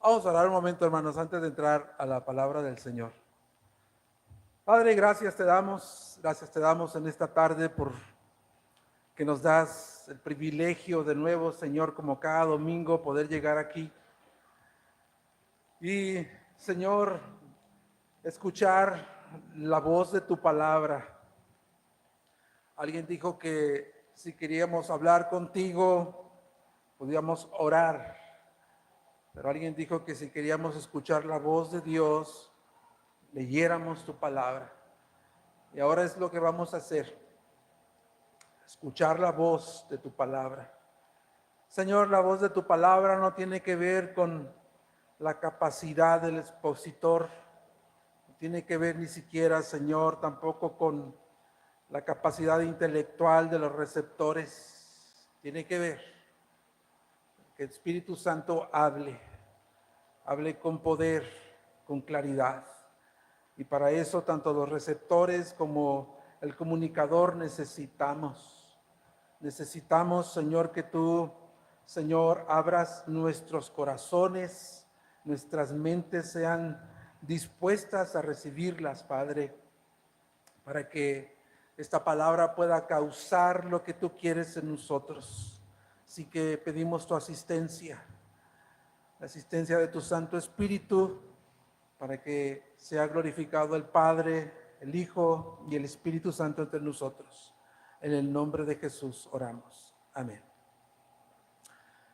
Vamos a orar un momento, hermanos, antes de entrar a la palabra del Señor. Padre, gracias te damos en esta tarde por que nos das el privilegio de nuevo, Señor, como cada domingo poder llegar aquí. Y, Señor, escuchar la voz de tu palabra. Alguien dijo que si queríamos hablar contigo, podíamos orar. Pero alguien dijo que si queríamos escuchar la voz de Dios, leyéramos tu palabra. Y ahora es lo que vamos a hacer, escuchar la voz de tu palabra. Señor, la voz de tu palabra no tiene que ver con la capacidad del expositor, no tiene que ver ni siquiera, Señor, tampoco con la capacidad intelectual de los receptores. Tiene que ver que el Espíritu Santo hable con poder, con claridad. Y para eso tanto los receptores como el comunicador necesitamos, Señor, que tú, Señor, abras nuestros corazones, nuestras mentes sean dispuestas a recibirlas, Padre, para que esta palabra pueda causar lo que tú quieres en nosotros. Así que pedimos tu asistencia, la asistencia de tu Santo Espíritu, para que sea glorificado el Padre, el Hijo y el Espíritu Santo entre nosotros. En el nombre de Jesús oramos. Amén.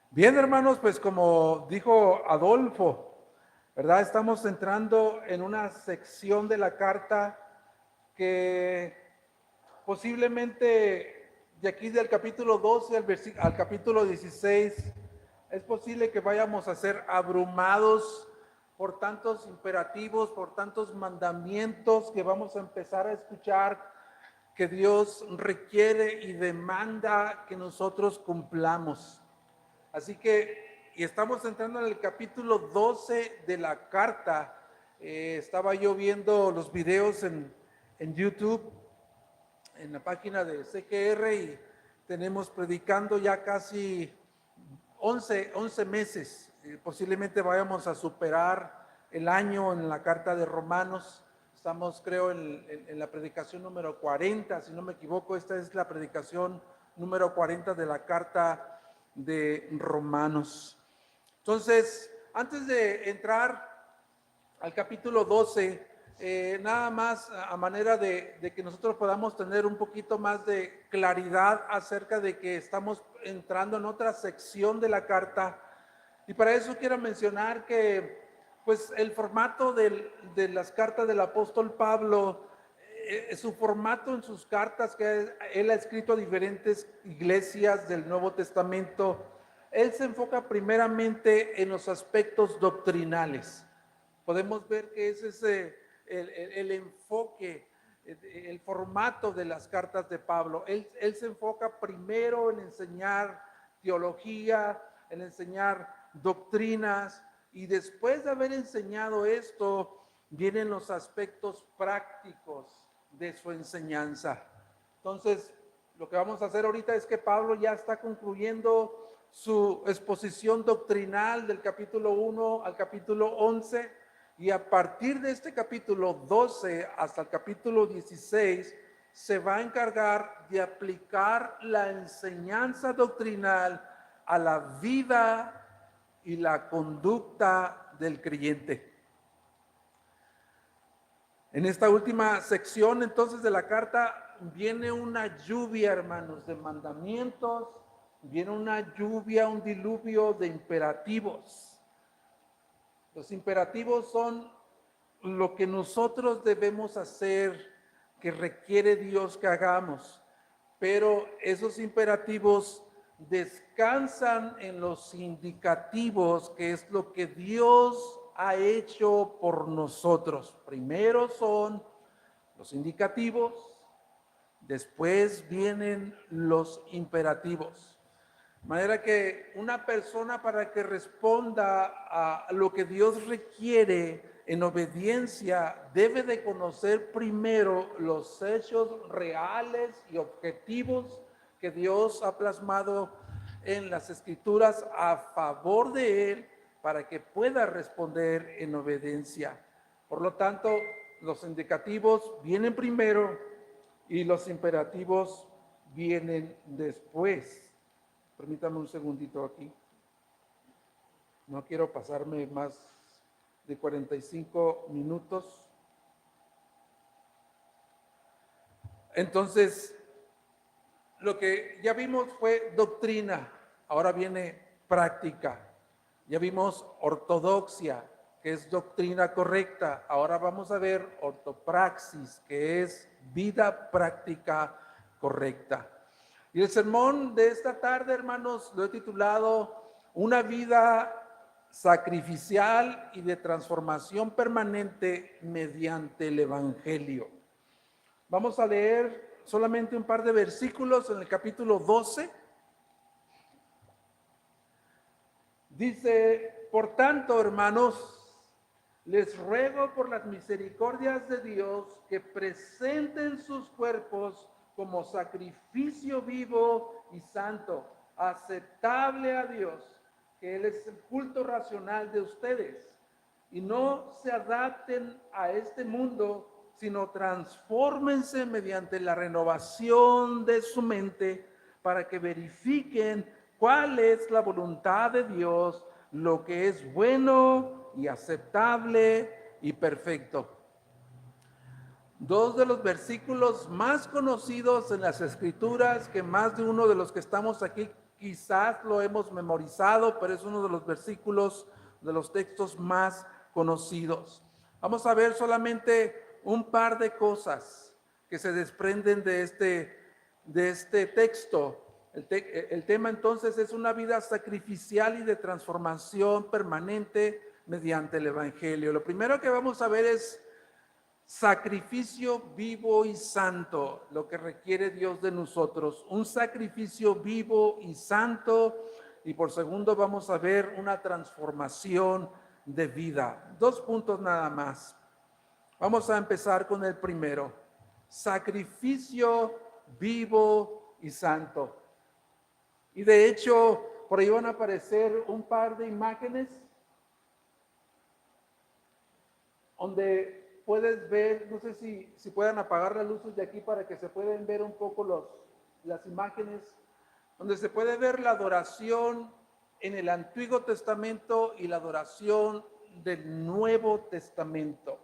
Bien, hermanos, pues como dijo Adolfo, ¿verdad? Estamos entrando en una sección de la carta que posiblemente de aquí del capítulo 12 al capítulo 16, es posible que vayamos a ser abrumados por tantos imperativos, por tantos mandamientos que vamos a empezar a escuchar que Dios requiere y demanda que nosotros cumplamos. Así que, y estamos entrando en el capítulo 12 de la carta. Estaba yo viendo los videos en YouTube, en la página de CGR, y tenemos predicando ya casi 11 meses. Posiblemente vayamos a superar el año en la carta de Romanos. Estamos, creo, en la predicación número 40, si no me equivoco. Esta es la predicación número 40 de la carta de Romanos. Entonces, antes de entrar al capítulo 12, nada más a manera de que nosotros podamos tener un poquito más de claridad acerca de que estamos entrando en otra sección de la carta. Y para eso quiero mencionar que pues el formato de las cartas del apóstol Pablo, su formato en sus cartas que él ha escrito a diferentes iglesias del Nuevo Testamento, él se enfoca primeramente en los aspectos doctrinales. Podemos ver que ese es el enfoque, el formato de las cartas de Pablo. Él se enfoca primero en enseñar teología, en enseñar doctrinas, y después de haber enseñado esto, vienen los aspectos prácticos de su enseñanza. Entonces, lo que vamos a hacer ahorita es que Pablo ya está concluyendo su exposición doctrinal del capítulo 1 al capítulo 11, y a partir de este capítulo 12 hasta el capítulo 16 se va a encargar de aplicar la enseñanza doctrinal a la vida y la conducta del creyente. En esta última sección entonces de la carta viene una lluvia, hermanos, de mandamientos, viene una lluvia, un diluvio de imperativos. Los imperativos son lo que nosotros debemos hacer, que requiere Dios que hagamos, pero esos imperativos descansan en los indicativos, que es lo que Dios ha hecho por nosotros. Primero son los indicativos, después vienen los imperativos. De manera que una persona, para que responda a lo que Dios requiere en obediencia, debe de conocer primero los hechos reales y objetivos que Dios ha plasmado en las Escrituras a favor de él, para que pueda responder en obediencia. Por lo tanto, los indicativos vienen primero y los imperativos vienen después. Permítame un segundito aquí. No quiero pasarme más de 45 minutos. Entonces, lo que ya vimos fue doctrina, ahora viene práctica. Ya vimos ortodoxia, que es doctrina correcta. Ahora vamos a ver ortopraxis, que es vida práctica correcta. Y el sermón de esta tarde, hermanos, lo he titulado Una vida sacrificial y de transformación permanente mediante el Evangelio. Vamos a leer solamente un par de versículos en el capítulo 12. Dice, por tanto, hermanos, les ruego por las misericordias de Dios que presenten sus cuerpos como sacrificio vivo y santo, aceptable a Dios, que Él es el culto racional de ustedes. Y no se adapten a este mundo, sino transfórmense mediante la renovación de su mente para que verifiquen cuál es la voluntad de Dios, lo que es bueno y aceptable y perfecto. Dos de los versículos más conocidos en las Escrituras, que más de uno de los que estamos aquí quizás lo hemos memorizado, pero es uno de los versículos de los textos más conocidos. Vamos a ver solamente un par de cosas que se desprenden de este texto. El tema entonces es una vida sacrificial y de transformación permanente mediante el Evangelio. Lo primero que vamos a ver es sacrificio vivo y santo, lo que requiere Dios de nosotros, un sacrificio vivo y santo, y por segundo vamos a ver una transformación de vida. 2 puntos nada más. Vamos a empezar con el primero, sacrificio vivo y santo. Y de hecho, por ahí van a aparecer un par de imágenes donde puedes ver, no sé si puedan apagar las luces de aquí para que se puedan ver un poco las imágenes, donde se puede ver la adoración en el Antiguo Testamento y la adoración del Nuevo Testamento.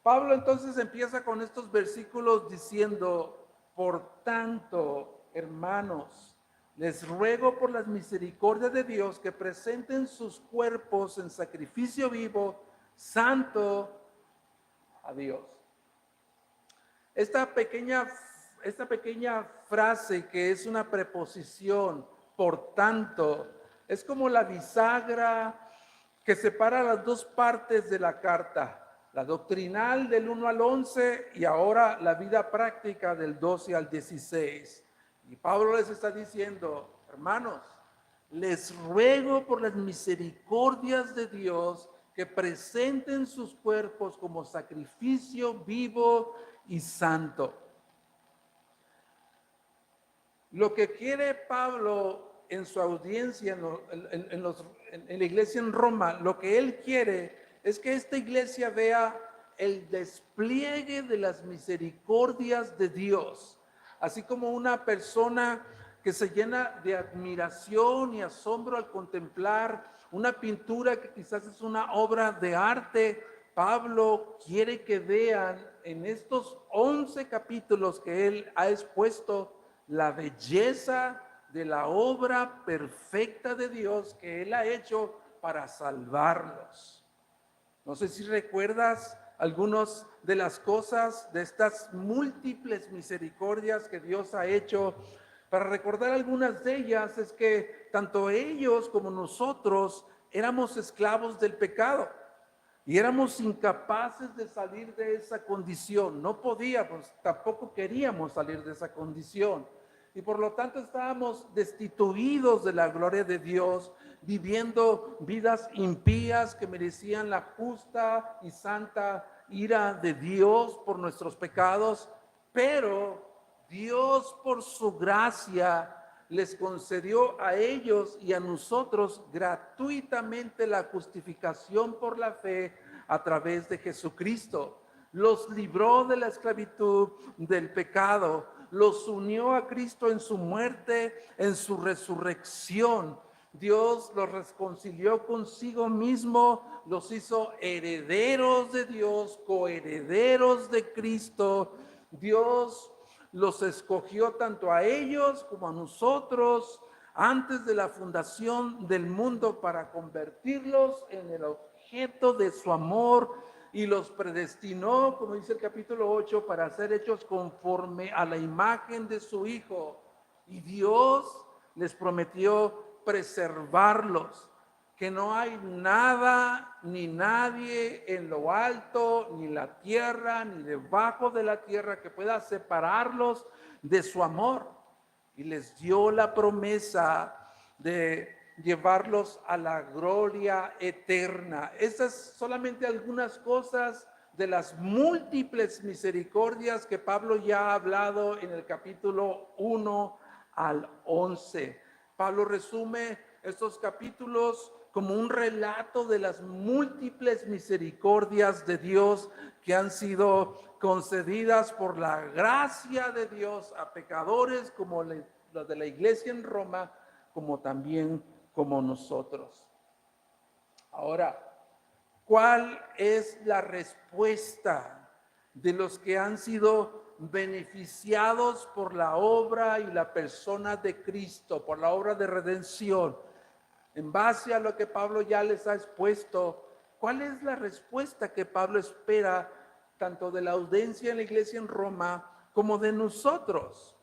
Pablo entonces empieza con estos versículos diciendo, por tanto, hermanos, les ruego por las misericordias de Dios que presenten sus cuerpos en sacrificio vivo, santo, a Dios. Esta pequeña frase, que es una preposición, por tanto, es como la bisagra que separa las dos partes de la carta, la doctrinal del 1 al 11 y ahora la vida práctica del 12 al 16. Y Pablo les está diciendo, hermanos, les ruego por las misericordias de Dios que presenten sus cuerpos como sacrificio vivo y santo. Lo que quiere Pablo en su audiencia, en la iglesia en Roma, lo que él quiere es que esta iglesia vea el despliegue de las misericordias de Dios, así como una persona que se llena de admiración y asombro al contemplar una pintura que quizás es una obra de arte. Pablo quiere que vean en estos 11 capítulos que él ha expuesto la belleza de la obra perfecta de Dios que él ha hecho para salvarlos. No sé si recuerdas algunas de las cosas de estas múltiples misericordias que Dios ha hecho. Para recordar algunas de ellas es que tanto ellos como nosotros éramos esclavos del pecado y éramos incapaces de salir de esa condición. No podíamos, tampoco queríamos salir de esa condición. Y por lo tanto estábamos destituidos de la gloria de Dios, viviendo vidas impías que merecían la justa y santa ira de Dios por nuestros pecados, pero Dios por su gracia les concedió a ellos y a nosotros gratuitamente la justificación por la fe a través de Jesucristo. Los libró de la esclavitud del pecado, los unió a Cristo en su muerte, en su resurrección. Dios los reconcilió consigo mismo, los hizo herederos de Dios, coherederos de Cristo. Dios los escogió tanto a ellos como a nosotros antes de la fundación del mundo para convertirlos en el objeto de su amor y los predestinó, como dice el capítulo 8, para ser hechos conforme a la imagen de su Hijo. Y Dios les prometió preservarlos, que no hay nada ni nadie en lo alto, ni la tierra, ni debajo de la tierra que pueda separarlos de su amor. Y les dio la promesa de llevarlos a la gloria eterna. Estas solamente algunas cosas de las múltiples misericordias que Pablo ya ha hablado en el capítulo 1 al 11. Pablo resume estos capítulos como un relato de las múltiples misericordias de Dios que han sido concedidas por la gracia de Dios a pecadores como los de la iglesia en Roma, como también como nosotros. Ahora, ¿cuál es la respuesta de los que han sido beneficiados por la obra y la persona de Cristo, por la obra de redención? En base a lo que Pablo ya les ha expuesto, ¿cuál es la respuesta que Pablo espera tanto de la audiencia en la iglesia en Roma como de nosotros?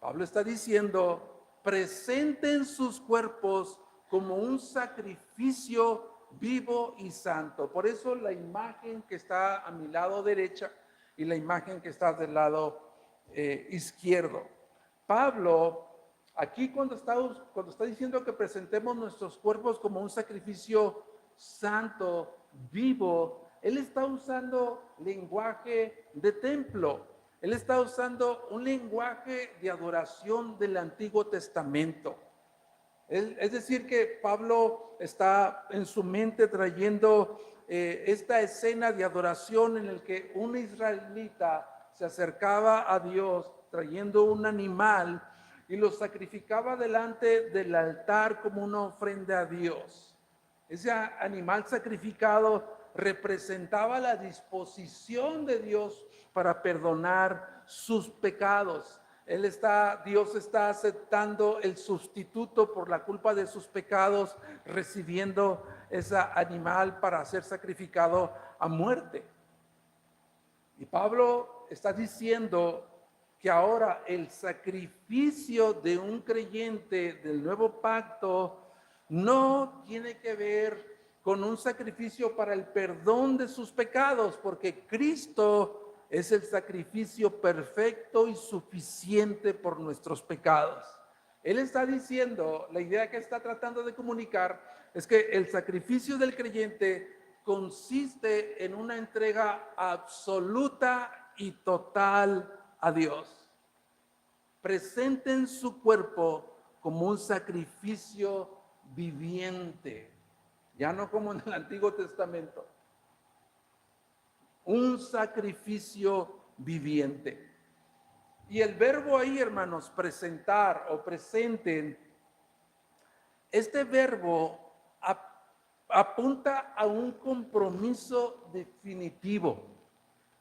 Pablo está diciendo: presenten sus cuerpos como un sacrificio vivo y santo. Por eso la imagen que está a mi lado derecha y la imagen que está del lado izquierdo. Pablo, aquí cuando está diciendo que presentemos nuestros cuerpos como un sacrificio santo, vivo, él está usando lenguaje de templo. Él está usando un lenguaje de adoración del Antiguo Testamento. Es decir, que Pablo está en su mente trayendo esta escena de adoración en el que un israelita se acercaba a Dios trayendo un animal y lo sacrificaba delante del altar como una ofrenda a Dios. Ese animal sacrificado representaba la disposición de Dios para perdonar sus pecados. Dios está aceptando el sustituto por la culpa de sus pecados, recibiendo ese animal para ser sacrificado a muerte. Y Pablo está diciendo que ahora el sacrificio de un creyente del nuevo pacto no tiene que ver con un sacrificio para el perdón de sus pecados, porque Cristo es el sacrificio perfecto y suficiente por nuestros pecados. Él está diciendo, la idea que está tratando de comunicar es que el sacrificio del creyente consiste en una entrega absoluta y total a Dios. Presenten su cuerpo como un sacrificio viviente, ya no como en el Antiguo Testamento. Un sacrificio viviente. Y el verbo ahí, hermanos, presentar o presenten, este verbo apunta a un compromiso definitivo.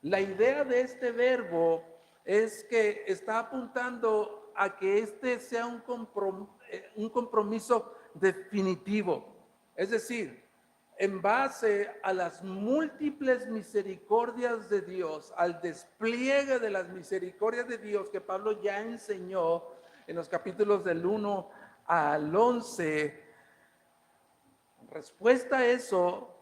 La idea de este verbo es que está apuntando a que este sea un compromiso definitivo. Es decir, en base a las múltiples misericordias de Dios, al despliegue de las misericordias de Dios que Pablo ya enseñó en los capítulos del 1 al 11, en respuesta a eso,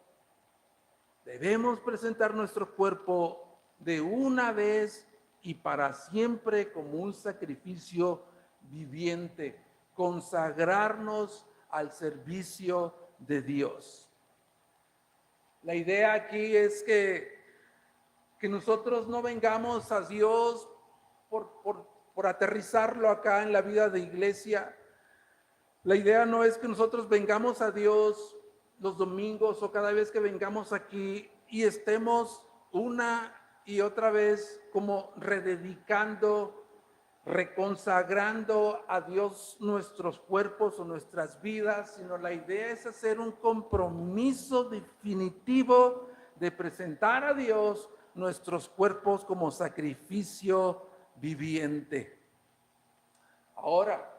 debemos presentar nuestro cuerpo de una vez y para siempre como un sacrificio viviente, consagrarnos al servicio de Dios. La idea aquí es que nosotros no vengamos a Dios por por aterrizarlo acá en la vida de iglesia. La idea no es que nosotros vengamos a Dios los domingos o cada vez que vengamos aquí y estemos una y otra vez como rededicando, reconsagrando a Dios nuestros cuerpos o nuestras vidas, sino la idea es hacer un compromiso definitivo de presentar a Dios nuestros cuerpos como sacrificio viviente. Ahora,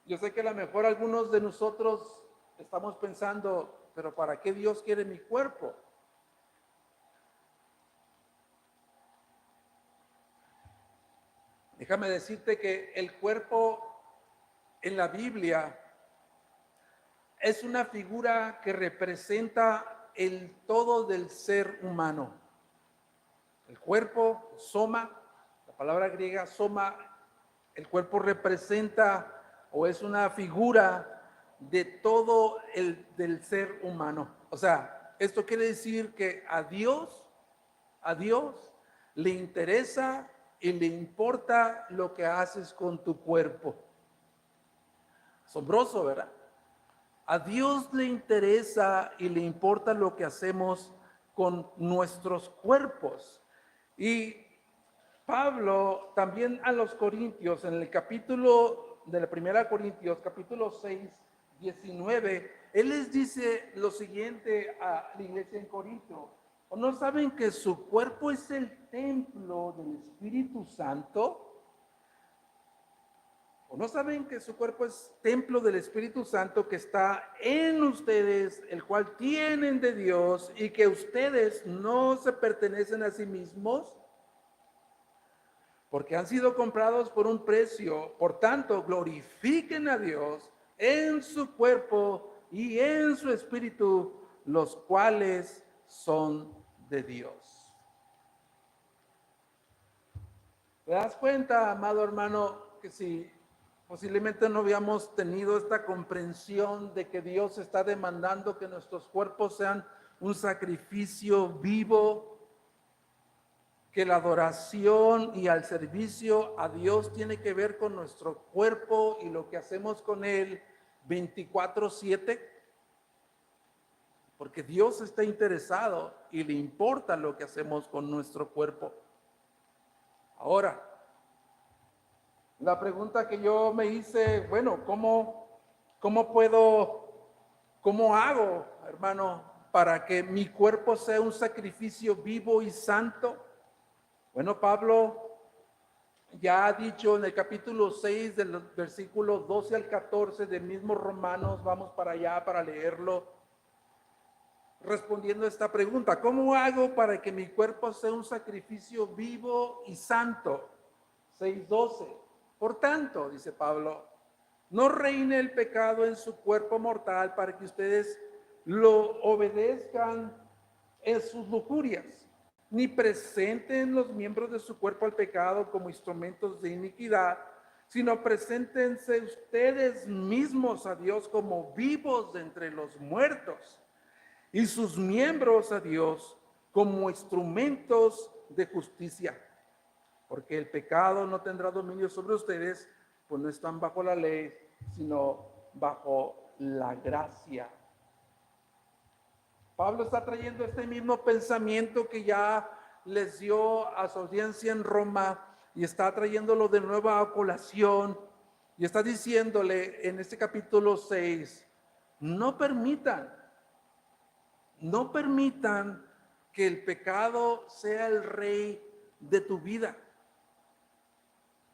yo sé que a lo mejor algunos de nosotros estamos pensando, pero ¿para qué Dios quiere mi cuerpo? Déjame decirte que el cuerpo en la Biblia es una figura que representa el todo del ser humano. El cuerpo, soma, la palabra griega soma, el cuerpo representa o es una figura de todo el del ser humano. O sea, esto quiere decir que a Dios le interesa y le importa lo que haces con tu cuerpo. Asombroso, ¿verdad? A Dios le interesa y le importa lo que hacemos con nuestros cuerpos. Y Pablo también a los Corintios, en el capítulo de la primera Corintios, capítulo 6, 19, él les dice lo siguiente a la iglesia en Corinto: ¿o no saben que su cuerpo es el templo del Espíritu Santo? ¿O no saben que su cuerpo es templo del Espíritu Santo que está en ustedes, el cual tienen de Dios, y que ustedes no se pertenecen a sí mismos? Porque han sido comprados por un precio. Por tanto, glorifiquen a Dios en su cuerpo y en su espíritu, los cuales son de Dios. ¿Te das cuenta, amado hermano, que si posiblemente no habíamos tenido esta comprensión de que Dios está demandando que nuestros cuerpos sean un sacrificio vivo, que la adoración y al servicio a Dios tiene que ver con nuestro cuerpo y lo que hacemos con él 24/7? Porque Dios está interesado y le importa lo que hacemos con nuestro cuerpo. Ahora, la pregunta que yo me hice, bueno, ¿cómo hago, hermano, para que mi cuerpo sea un sacrificio vivo y santo? Bueno, Pablo ya ha dicho en el capítulo 6, del versículo 12 al 14 del mismo Romanos, vamos para allá para leerlo, respondiendo a esta pregunta: ¿cómo hago para que mi cuerpo sea un sacrificio vivo y santo? 6:12. Por tanto, dice Pablo, no reine el pecado en su cuerpo mortal para que ustedes lo obedezcan en sus lujurias, ni presenten los miembros de su cuerpo al pecado como instrumentos de iniquidad, sino preséntense ustedes mismos a Dios como vivos de entre los muertos, y sus miembros a Dios como instrumentos de justicia. Porque el pecado no tendrá dominio sobre ustedes, pues no están bajo la ley, sino bajo la gracia. Pablo está trayendo este mismo pensamiento que ya les dio a su audiencia en Roma y está trayéndolo de nuevo a colación y está diciéndole en este capítulo 6, no permitan que el pecado sea el rey de tu vida.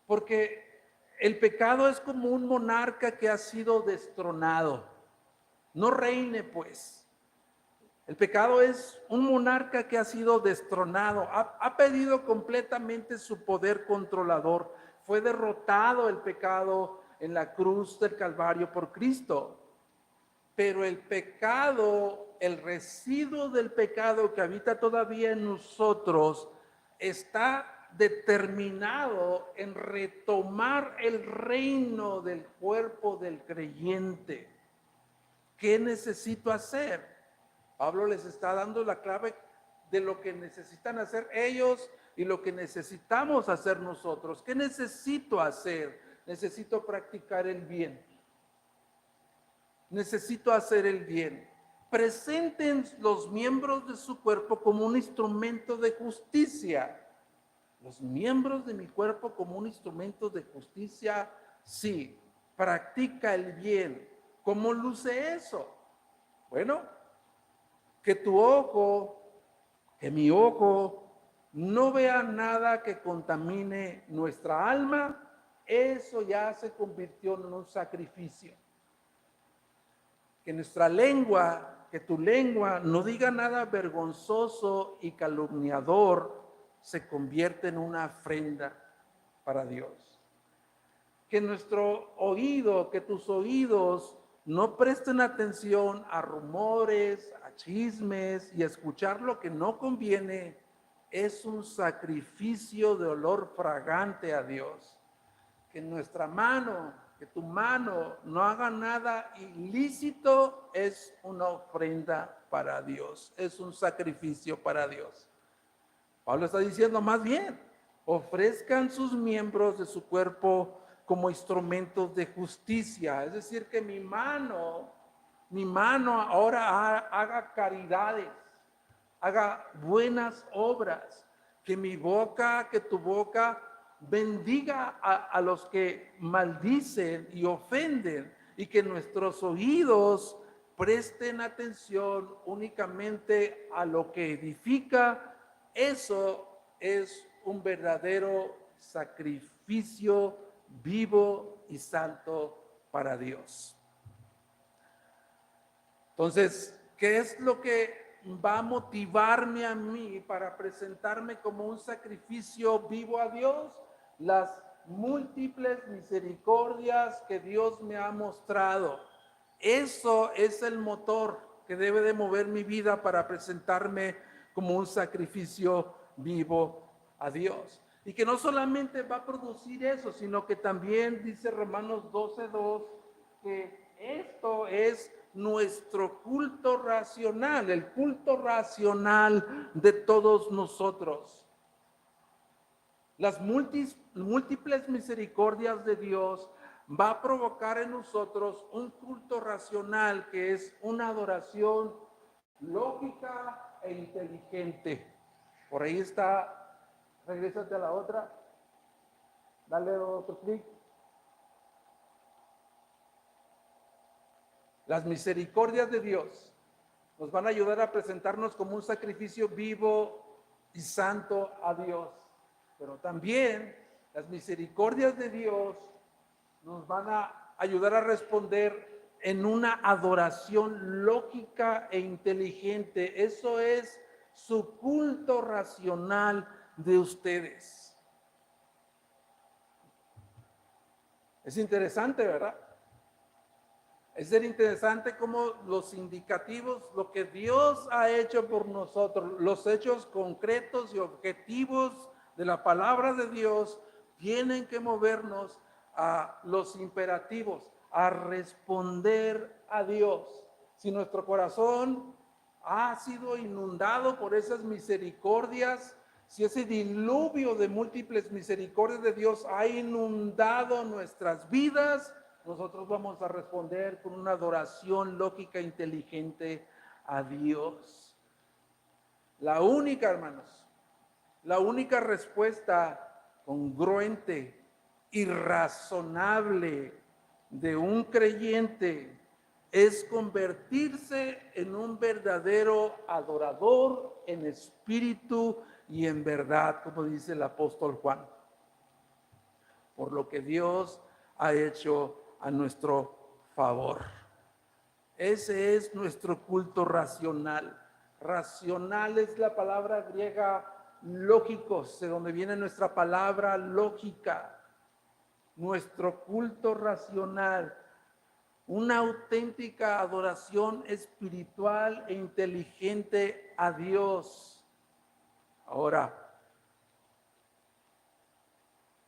Porque el pecado es como un monarca que ha sido destronado. No reine, pues. El pecado es un monarca que ha sido destronado. Ha perdido completamente su poder controlador. Fue derrotado el pecado en la cruz del Calvario por Cristo. Pero el pecado, el residuo del pecado que habita todavía en nosotros, está determinado en retomar el reino del cuerpo del creyente. ¿Qué necesito hacer? Pablo les está dando la clave de lo que necesitan hacer ellos y lo que necesitamos hacer nosotros. ¿Qué necesito hacer? Necesito practicar el bien. Necesito hacer el bien. Presenten los miembros de su cuerpo como un instrumento de justicia. Los miembros de mi cuerpo como un instrumento de justicia, sí. Practica el bien. ¿Cómo luce eso? Bueno, que mi ojo no vea nada que contamine nuestra alma, eso ya se convirtió en un sacrificio. Que nuestra lengua, que tu lengua no diga nada vergonzoso y calumniador, se convierte en una ofrenda para Dios. Que nuestro oído, que tus oídos no presten atención a rumores, a chismes y a escuchar lo que no conviene, es un sacrificio de olor fragante a Dios. Que nuestra mano, que tu mano no haga nada ilícito, es una ofrenda para Dios, es un sacrificio para Dios. Pablo está diciendo más bien, ofrezcan sus miembros de su cuerpo como instrumentos de justicia, es decir, que mi mano ahora haga caridades, haga buenas obras, que mi boca, que tu boca bendiga a los que maldicen y ofenden, y que nuestros oídos presten atención únicamente a lo que edifica. Eso es un verdadero sacrificio vivo y santo para Dios. Entonces, ¿qué es lo que va a motivarme a mí para presentarme como un sacrificio vivo a Dios? Las múltiples misericordias que Dios me ha mostrado. Eso es el motor que debe de mover mi vida para presentarme como un sacrificio vivo a Dios. Y que no solamente va a producir eso, sino que también dice Romanos 12:2 que esto es nuestro culto racional, el culto racional de todos nosotros. Las múltiples misericordias de Dios va a provocar en nosotros un culto racional que es una adoración lógica e inteligente. Por ahí está, regrésate a la otra, dale otro clic. Las misericordias de Dios nos van a ayudar a presentarnos como un sacrificio vivo y santo a Dios. Pero también las misericordias de Dios nos van a ayudar a responder en una adoración lógica e inteligente. Eso es su culto racional de ustedes. Es interesante, ¿verdad? Es interesante cómo los indicativos, lo que Dios ha hecho por nosotros, los hechos concretos y objetivos de la palabra de Dios, tienen que movernos a los imperativos, a responder a Dios. Si nuestro corazón ha sido inundado por esas misericordias, si ese diluvio de múltiples misericordias de Dios ha inundado nuestras vidas, nosotros vamos a responder con una adoración lógica e inteligente a Dios. La única, hermanos, la única respuesta congruente y razonable de un creyente es convertirse en un verdadero adorador en espíritu y en verdad, como dice el apóstol Juan. Por lo que Dios ha hecho a nuestro favor. Ese es nuestro culto racional. Racional es la palabra griega lógicos, de donde viene nuestra palabra lógica. Nuestro culto racional, una auténtica adoración espiritual e inteligente a Dios. Ahora,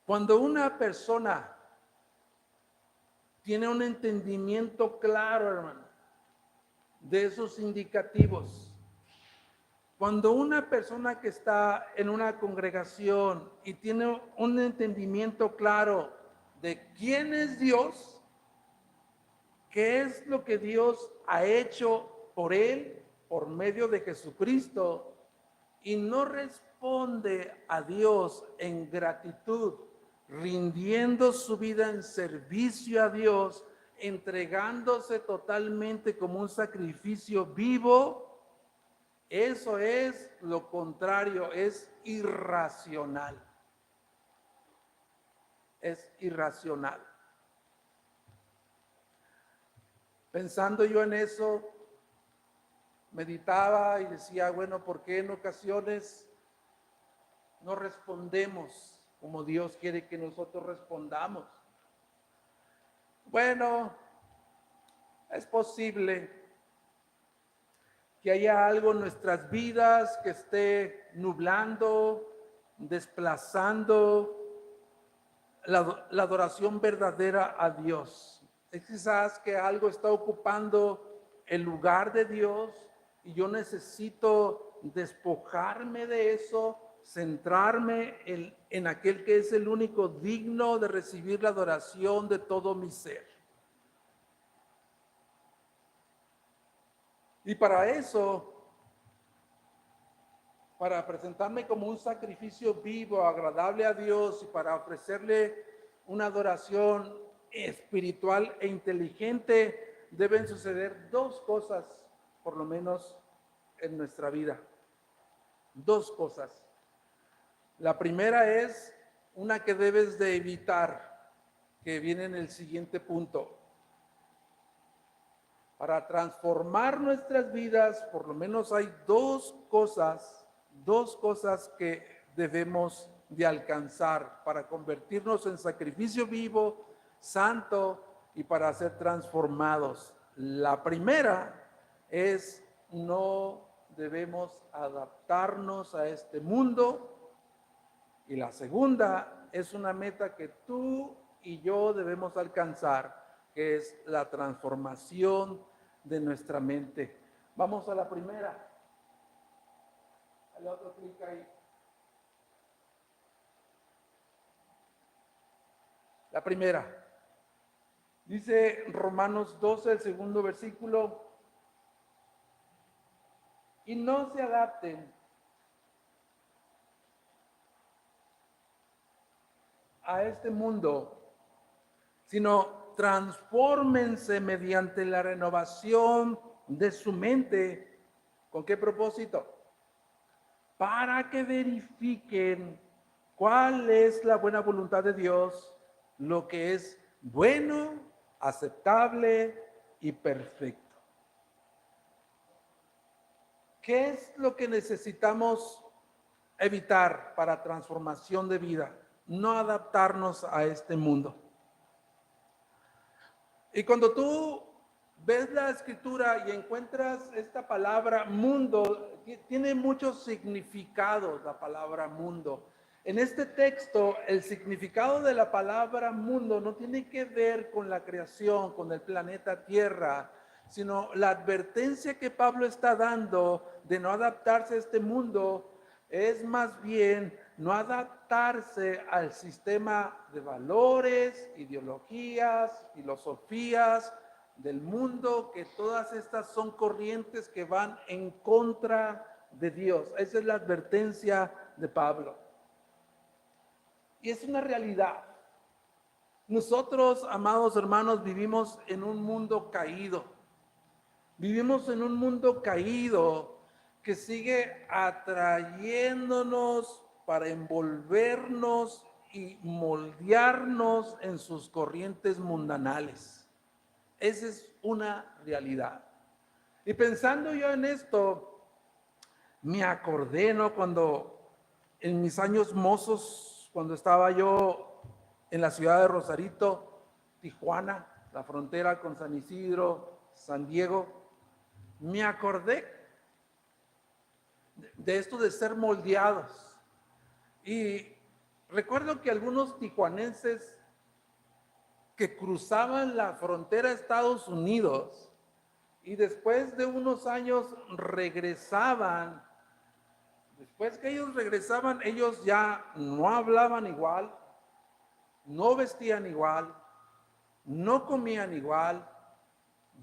cuando una persona tiene un entendimiento claro, hermano, de esos indicativos, Cuando una persona que está en una congregación y tiene un entendimiento claro de quién es Dios, qué es lo que Dios ha hecho por él, por medio de Jesucristo, y no responde a Dios en gratitud, rindiendo su vida en servicio a Dios, entregándose totalmente como un sacrificio vivo, eso es lo contrario, es irracional. Es irracional. Pensando yo en eso, meditaba y decía, bueno, ¿por qué en ocasiones no respondemos como Dios quiere que nosotros respondamos? Bueno, es posible que haya algo en nuestras vidas que esté nublando, desplazando la adoración verdadera a Dios. Es quizás que algo está ocupando el lugar de Dios y yo necesito despojarme de eso, centrarme en aquel que es el único digno de recibir la adoración de todo mi ser. Y para eso, para presentarme como un sacrificio vivo, agradable a Dios y para ofrecerle una adoración espiritual e inteligente, deben suceder dos cosas, por lo menos en nuestra vida. Dos cosas. La primera es una que debes de evitar, que viene en el siguiente punto. Para transformar nuestras vidas, por lo menos hay dos cosas que debemos de alcanzar para convertirnos en sacrificio vivo, santo y para ser transformados. La primera es no debemos adaptarnos a este mundo y la segunda es una meta que tú y yo debemos alcanzar, que es la transformación de nuestra mente. Vamos a la primera. Al otro clic ahí. La primera. Dice Romanos 12, el segundo versículo. Y no se adapten a este mundo, sino transfórmense mediante la renovación de su mente. ¿Con qué propósito? Para que verifiquen cuál es la buena voluntad de Dios, lo que es bueno, aceptable y perfecto. ¿Qué es lo que necesitamos evitar para transformación de vida? No adaptarnos a este mundo. Y cuando tú ves la escritura y encuentras esta palabra mundo, tiene muchos significados la palabra mundo. En este texto, el significado de la palabra mundo no tiene que ver con la creación, con el planeta Tierra, sino la advertencia que Pablo está dando de no adaptarse a este mundo es más bien no adaptarse al sistema de valores, ideologías, filosofías del mundo, que todas estas son corrientes que van en contra de Dios. Esa es la advertencia de Pablo. Y es una realidad. Nosotros, amados hermanos, vivimos en un mundo caído. Vivimos en un mundo caído que sigue atrayéndonos para envolvernos y moldearnos en sus corrientes mundanales. Esa es una realidad. Y pensando yo en esto, me acordé, ¿no? Cuando en mis años mozos, cuando estaba yo en la ciudad de Rosarito, Tijuana, la frontera con San Isidro, San Diego, me acordé de esto de ser moldeados. Y recuerdo que algunos tijuanenses que cruzaban la frontera a Estados Unidos y después de unos años regresaban Después que ellos regresaban, ellos ya no hablaban igual, no vestían igual, no comían igual,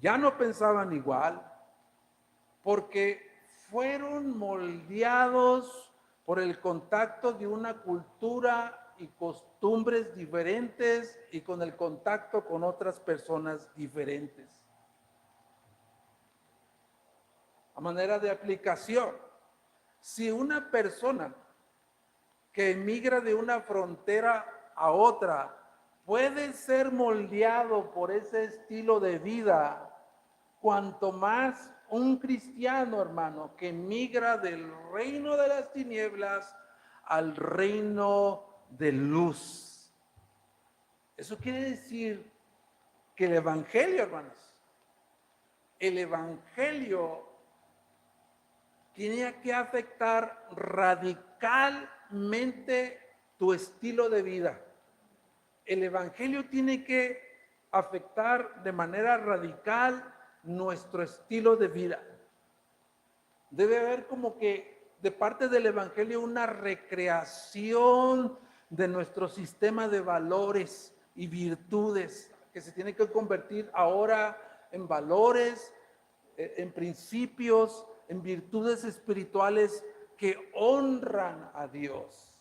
ya no pensaban igual, porque fueron moldeados por el contacto de una cultura y costumbres diferentes y con el contacto con otras personas diferentes. A manera de aplicación, si una persona que emigra de una frontera a otra puede ser moldeado por ese estilo de vida, cuanto más un cristiano, hermano, que migra del reino de las tinieblas al reino de luz. Eso quiere decir que el evangelio, hermanos, el evangelio tiene que afectar radicalmente tu estilo de vida. El evangelio tiene que afectar de manera radical nuestro estilo de vida. Debe haber como que de parte del evangelio una recreación de nuestro sistema de valores y virtudes que se tiene que convertir ahora en valores, en principios, en virtudes espirituales que honran a Dios.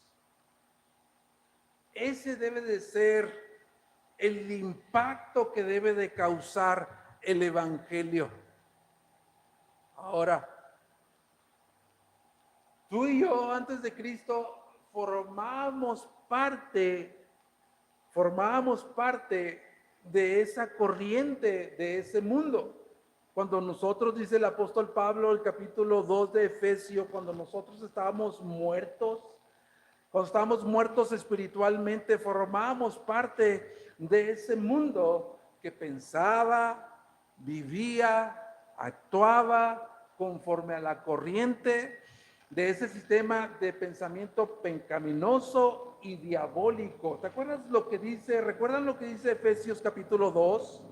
Ese debe de ser el impacto que debe de causar el evangelio. Ahora, tú y yo antes de Cristo formábamos parte de esa corriente, de ese mundo. Cuando nosotros, dice el apóstol Pablo, el capítulo 2 de Efesios, cuando nosotros estábamos muertos, cuando estábamos muertos espiritualmente, formábamos parte de ese mundo que pensaba, vivía, actuaba conforme a la corriente de ese sistema de pensamiento pecaminoso y diabólico. ¿Te acuerdas lo que dice? ¿Recuerdan lo que dice Efesios capítulo 2?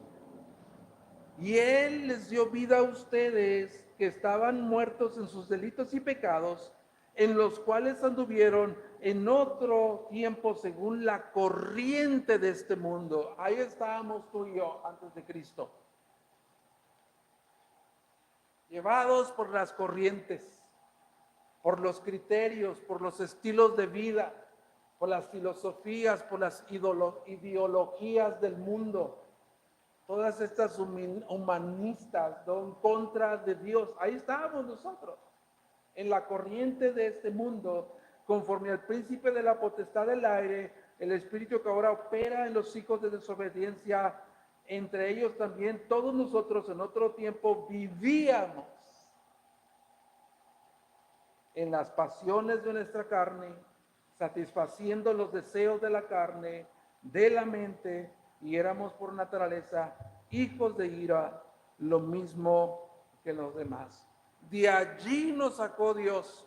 Y Él les dio vida a ustedes que estaban muertos en sus delitos y pecados, en los cuales anduvieron en otro tiempo según la corriente de este mundo. Ahí estábamos tú y yo antes de Cristo. Llevados por las corrientes, por los criterios, por los estilos de vida, por las filosofías, por las ideologías del mundo. Todas estas humanistas en contra de Dios. Ahí estábamos nosotros, en la corriente de este mundo, conforme al príncipe de la potestad del aire, el espíritu que ahora opera en los hijos de desobediencia. Entre ellos también todos nosotros en otro tiempo vivíamos en las pasiones de nuestra carne, satisfaciendo los deseos de la carne, de la mente, y éramos por naturaleza hijos de ira, lo mismo que los demás. De allí nos sacó Dios.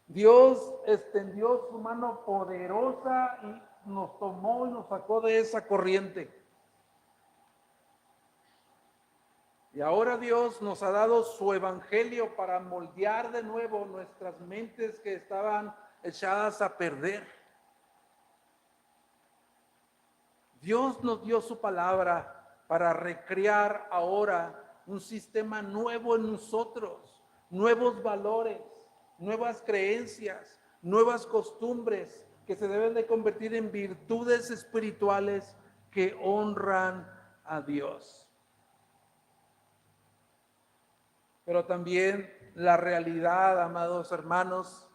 Dios extendió su mano poderosa y nos tomó y nos sacó de esa corriente. Y ahora Dios nos ha dado su evangelio para moldear de nuevo nuestras mentes que estaban echadas a perder. Dios nos dio su palabra para recrear ahora un sistema nuevo en nosotros, nuevos valores, nuevas creencias, nuevas costumbres que se deben de convertir en virtudes espirituales que honran a Dios. Pero también la realidad, amados hermanos,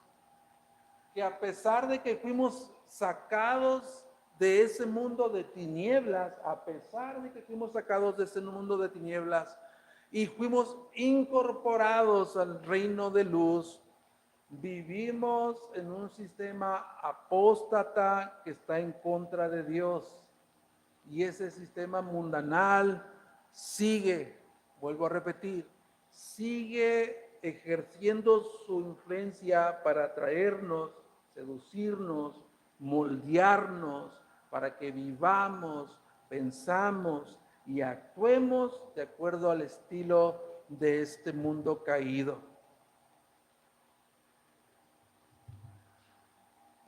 que a pesar de que fuimos sacados de ese mundo de tinieblas, a pesar de que fuimos sacados de ese mundo de tinieblas y fuimos incorporados al reino de luz, vivimos en un sistema apóstata que está en contra de Dios. Y ese sistema mundanal sigue, vuelvo a repetir, sigue ejerciendo su influencia para atraernos, seducirnos, moldearnos, para que vivamos, pensamos y actuemos de acuerdo al estilo de este mundo caído.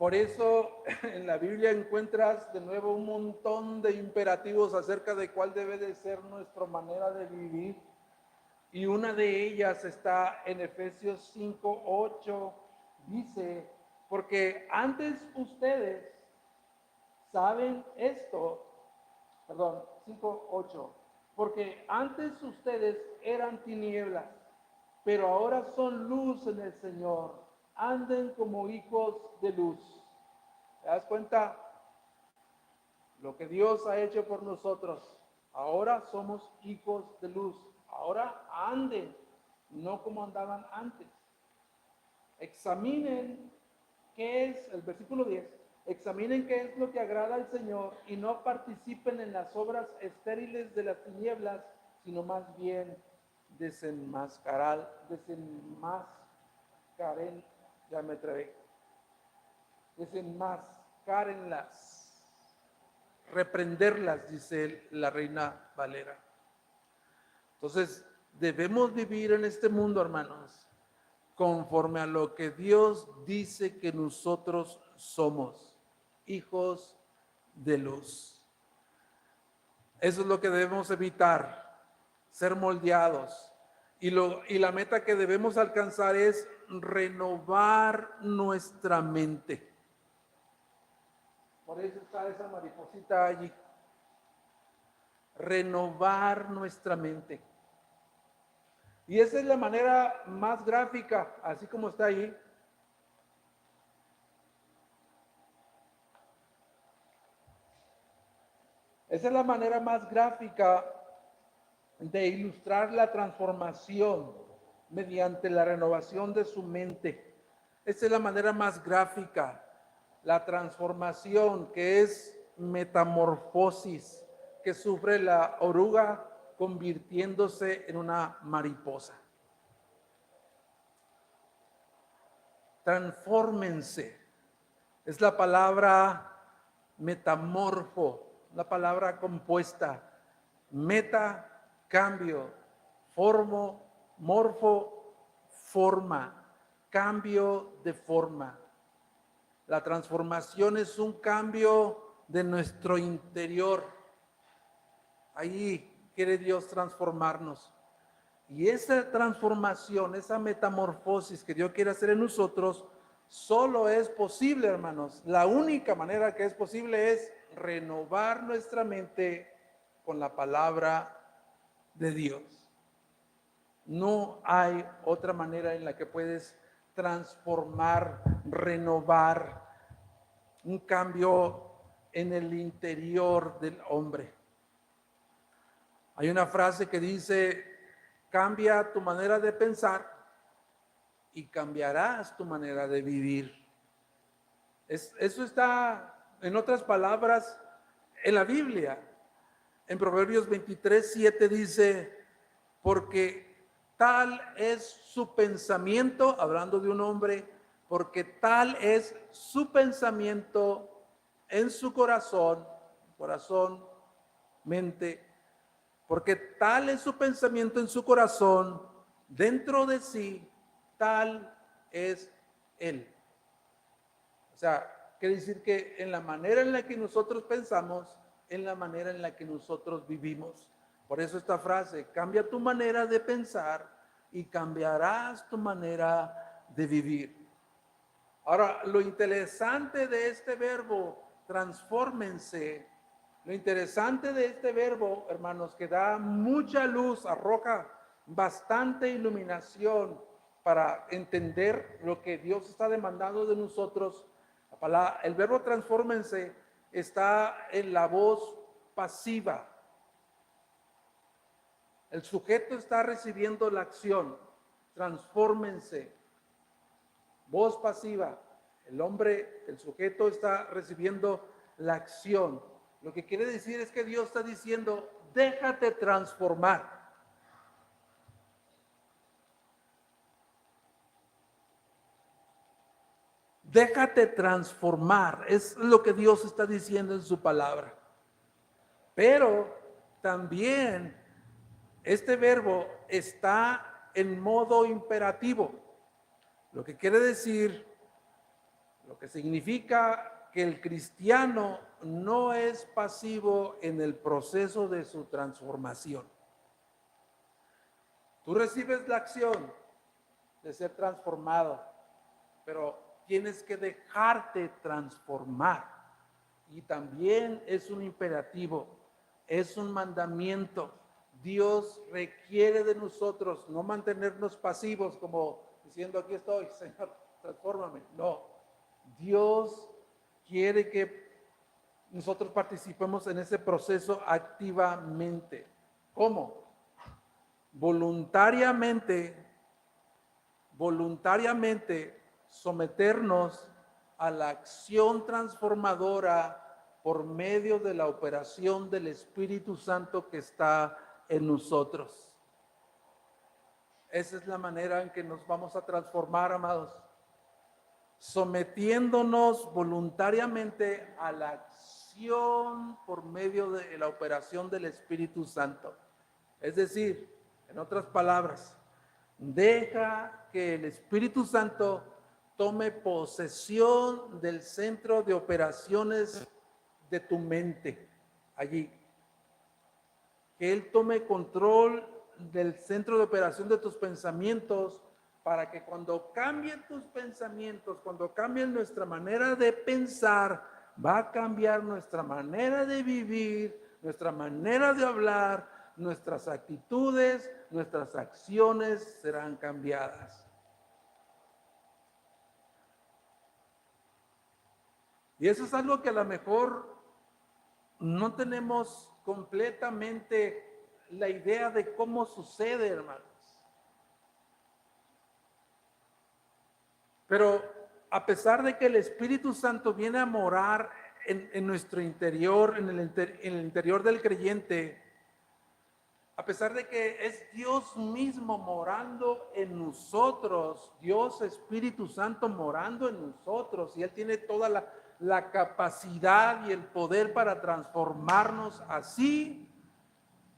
Por eso en la Biblia encuentras de nuevo un montón de imperativos acerca de cuál debe de ser nuestra manera de vivir. Y una de ellas está en Efesios 5:8. Dice, porque antes ustedes saben esto, perdón, 5:8, porque antes ustedes eran tinieblas, pero ahora son luz en el Señor. Anden como hijos de luz. ¿Te das cuenta? Lo que Dios ha hecho por nosotros. Ahora somos hijos de luz. Ahora anden, no como andaban antes. Examinen qué es, el versículo 10, examinen qué es lo que agrada al Señor y no participen en las obras estériles de las tinieblas, sino más bien desenmascaren, ya me trabé, desenmascárenlas, reprenderlas, dice la Reina Valera. Entonces, debemos vivir en este mundo, hermanos, conforme a lo que Dios dice que nosotros somos, hijos de luz. Eso es lo que debemos evitar, ser moldeados. Y la meta que debemos alcanzar es renovar nuestra mente. Por eso está esa mariposita allí. Renovar nuestra mente. Y esa es la manera más gráfica, así como está ahí. Esa es la manera más gráfica de ilustrar la transformación mediante la renovación de su mente. Esa es la manera más gráfica, la transformación, que es metamorfosis, que sufre la oruga convirtiéndose en una mariposa. Transfórmense. Es la palabra metamorfo, la palabra compuesta. Meta, cambio. Morfo, forma. Cambio de forma. La transformación es un cambio de nuestro interior. Ahí quiere Dios transformarnos. Y esa transformación, esa metamorfosis que Dios quiere hacer en nosotros, solo es posible, hermanos. La única manera que es posible es renovar nuestra mente con la palabra de Dios. No hay otra manera en la que puedes transformar, renovar, un cambio en el interior del hombre. Hay una frase que dice, cambia tu manera de pensar y cambiarás tu manera de vivir. Eso está, en otras palabras, en la Biblia. En Proverbios 23:7 dice, porque tal es su pensamiento, hablando de un hombre, porque tal es su pensamiento en su corazón, mente, porque tal es su pensamiento en su corazón, dentro de sí, tal es él. O sea, quiere decir que en la manera en la que nosotros pensamos, en la manera en la que nosotros vivimos. Por eso esta frase, cambia tu manera de pensar y cambiarás tu manera de vivir. Ahora, lo interesante de este verbo, transfórmense, lo interesante de este verbo, hermanos, que da mucha luz, arroja bastante iluminación para entender lo que Dios está demandando de nosotros. El verbo transfórmense está en la voz pasiva. El sujeto está recibiendo la acción. Transfórmense. Voz pasiva. El hombre, el sujeto está recibiendo la acción. Lo que quiere decir es que Dios está diciendo, déjate transformar. Déjate transformar. Es lo que Dios está diciendo en su palabra. Pero también este verbo está en modo imperativo. Lo que quiere decir, lo que significa que el cristiano no es pasivo en el proceso de su transformación. Tú recibes la acción de ser transformado, pero tienes que dejarte transformar. Y también es un imperativo, es un mandamiento. Dios requiere de nosotros no mantenernos pasivos como diciendo aquí estoy, Señor, transfórmame. No, Dios quiere que nosotros participemos en ese proceso activamente. ¿Cómo? Voluntariamente someternos a la acción transformadora por medio de la operación del Espíritu Santo que está en nosotros. Esa es la manera en que nos vamos a transformar, amados. Sometiéndonos voluntariamente a la acción por medio de la operación del Espíritu Santo. Es decir, en otras palabras, deja que el Espíritu Santo tome posesión del centro de operaciones de tu mente, allí. Que Él tome control del centro de operación de tus pensamientos, para que cuando cambien tus pensamientos, cuando cambien nuestra manera de pensar, va a cambiar nuestra manera de vivir, nuestra manera de hablar, nuestras actitudes, nuestras acciones serán cambiadas. Y eso es algo que a lo mejor no tenemos completamente la idea de cómo sucede, hermanos. Pero a pesar de que el Espíritu Santo viene a morar en nuestro interior, en el interior del creyente, a pesar de que es Dios mismo morando en nosotros, Dios Espíritu Santo morando en nosotros, y Él tiene toda la capacidad y el poder para transformarnos así,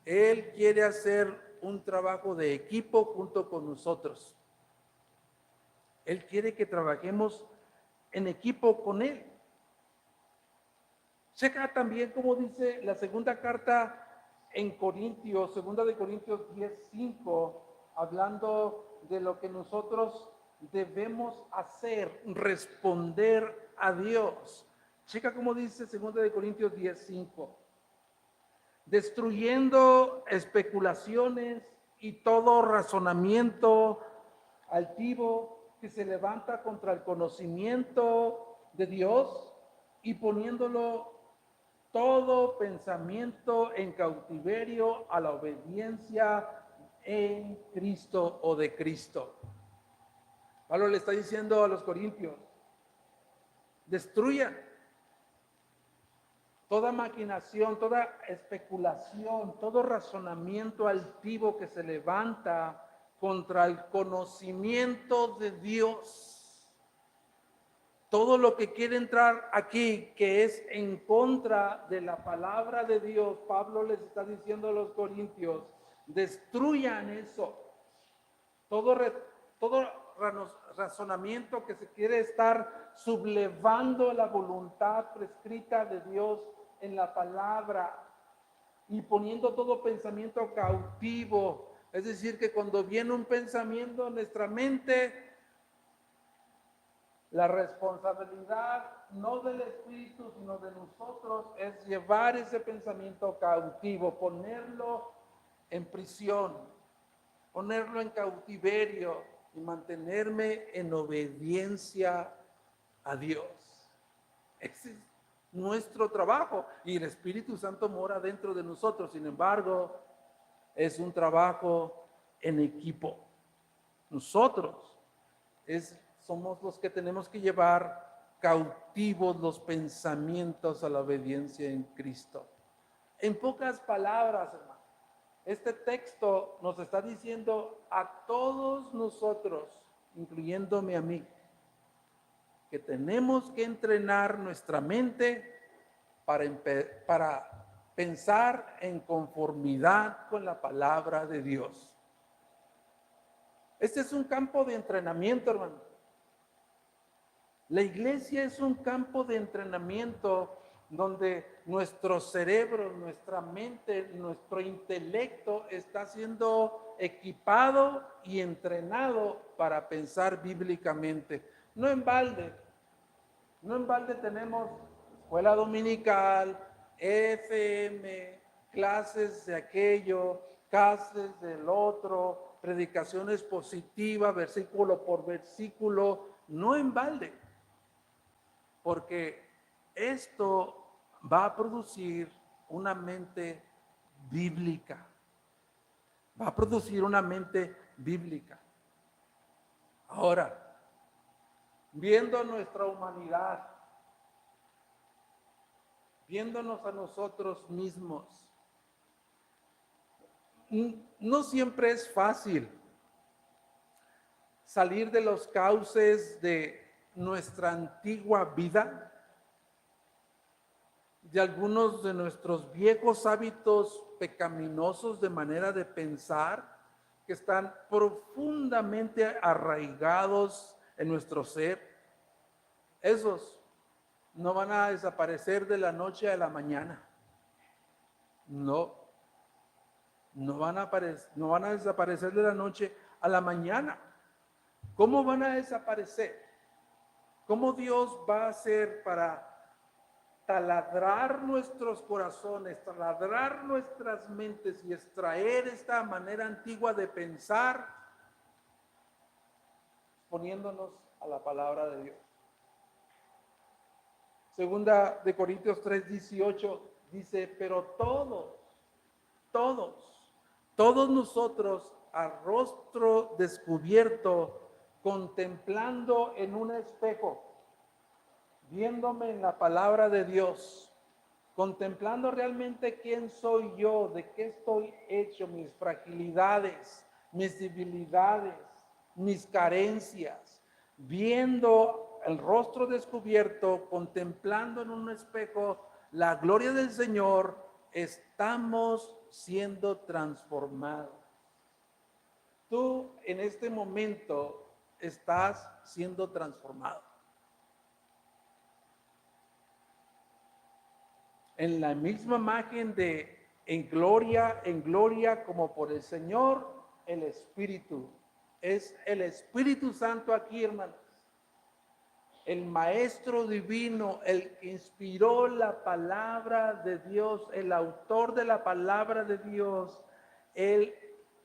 Él quiere hacer un trabajo de equipo junto con nosotros. Él quiere que trabajemos en equipo con Él. Checa también como dice la segunda carta en Corintios, segunda de Corintios 10:5, hablando de lo que nosotros debemos hacer, responder a Dios. Checa como dice segunda de Corintios 10:5. Destruyendo especulaciones y todo razonamiento altivo que se levanta contra el conocimiento de Dios, y poniéndolo todo pensamiento en cautiverio a la obediencia en Cristo o de Cristo. Pablo le está diciendo a los corintios, destruyan toda maquinación, toda especulación, todo razonamiento altivo que se levanta contra el conocimiento de Dios. Todo lo que quiere entrar aquí, que es en contra de la palabra de Dios, Pablo les está diciendo a los corintios, destruyan eso. Todo razonamiento que se quiere estar sublevando la voluntad prescrita de Dios en la palabra, y poniendo todo pensamiento cautivo. Es decir, que cuando viene un pensamiento en nuestra mente, la responsabilidad no del Espíritu, sino de nosotros, es llevar ese pensamiento cautivo, ponerlo en prisión, ponerlo en cautiverio y mantenerme en obediencia a Dios. Ese es nuestro trabajo, y el Espíritu Santo mora dentro de nosotros. Sin embargo, es un trabajo en equipo. Nosotros somos los que tenemos que llevar cautivos los pensamientos a la obediencia en Cristo. En pocas palabras, hermano, este texto nos está diciendo a todos nosotros, incluyéndome a mí, que tenemos que entrenar nuestra mente para pensar en conformidad con la palabra de Dios. Este es un campo de entrenamiento, hermano. La iglesia es un campo de entrenamiento donde nuestro cerebro, nuestra mente, nuestro intelecto está siendo equipado y entrenado para pensar bíblicamente. No en balde, no en balde tenemos escuela dominical, FM, clases de aquello, clases del otro, predicaciones positivas, versículo por versículo, no en balde, porque esto va a producir una mente bíblica, va a producir una mente bíblica. Ahora, viendo nuestra humanidad, viéndonos a nosotros mismos, no siempre es fácil salir de los cauces de nuestra antigua vida, de algunos de nuestros viejos hábitos pecaminosos de manera de pensar que están profundamente arraigados en nuestro ser. Esos no van a desaparecer de la noche a la mañana. No van a desaparecer de la noche a la mañana. ¿Cómo van a desaparecer? ¿Cómo Dios va a hacer para taladrar nuestros corazones, taladrar nuestras mentes y extraer esta manera antigua de pensar, poniéndonos a la palabra de Dios? Segunda de Corintios 3:18 dice, pero todos nosotros a rostro descubierto, contemplando en un espejo, viéndome en la palabra de Dios, contemplando realmente quién soy yo, de qué estoy hecho, mis fragilidades, mis debilidades, mis carencias, viendo el rostro descubierto, contemplando en un espejo la gloria del Señor, estamos siendo transformados. Tú en este momento estás siendo transformado. En la misma imagen de en gloria como por el Señor, el Espíritu. Es el Espíritu Santo aquí, hermanos. El Maestro Divino, el que inspiró la palabra de Dios, el autor de la palabra de Dios, Él